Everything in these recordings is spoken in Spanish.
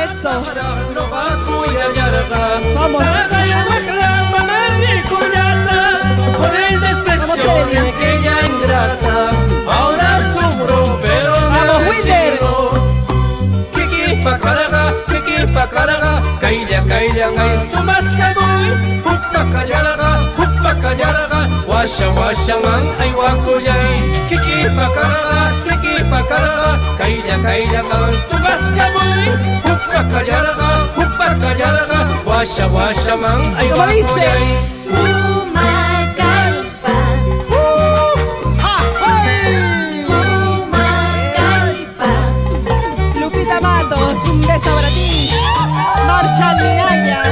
Eso. Vamos. Por el desprecio de aquella ingrata, ahora sufro, pero vamos, Wilder. Kiki pa carga, kaila, tu más que voy, hukpa callarga, washa man, ay wakuyay. Kiki pa carga, kaila, tu más que voy, hukpa callarga, washa man, ay ¿Cómo dice? wakuyay. Lupita Matos, un beso para ti. Marshall Minaya.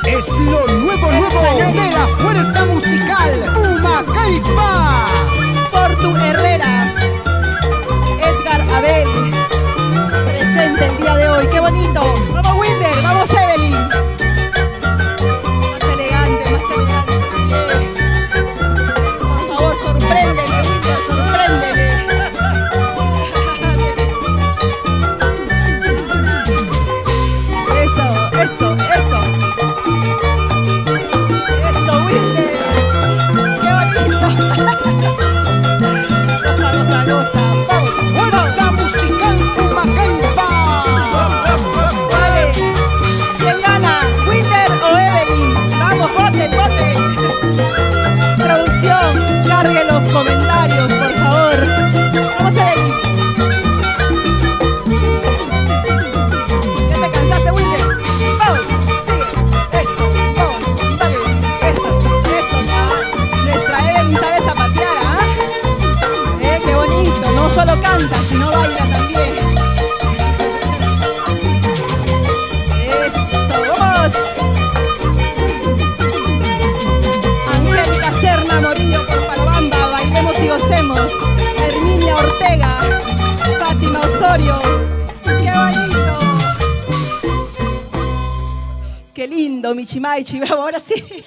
Es lo nuevo de la fuerza musical Humacaipa. Fortu Herrera. Edgar Abel. Presente el día de hoy. ¡Qué bonito! Vamos Wilder, vamos Evelyn. Más elegante, más elegante. Por favor, sorpréndeme, Wilder, sorpréndeme. Eso, Wilder. ¡Qué bonito! Goza. Vamos. Fuerza musical Humacaipa. Vale. ¿Quién gana? ¿Wilder o Evelyn? Vamos, voten. Producción, cargue los comentarios, por favor. Vamos, Evelyn. ¿Ya te cansaste, Wilder? Vamos, sigue. Eso, vamos, dale. Eso. Nuestra Evelyn sabe zapatear, ¿ah? Qué bonito. No solo canta, sino baila también. Eso, vamos. Angélica Serna Morillo por Palobamba, bailemos y gocemos. Herminia Ortega, Fátima Osorio. ¡Qué bonito! ¡Qué lindo, Michimaichi! Bravo, ahora sí.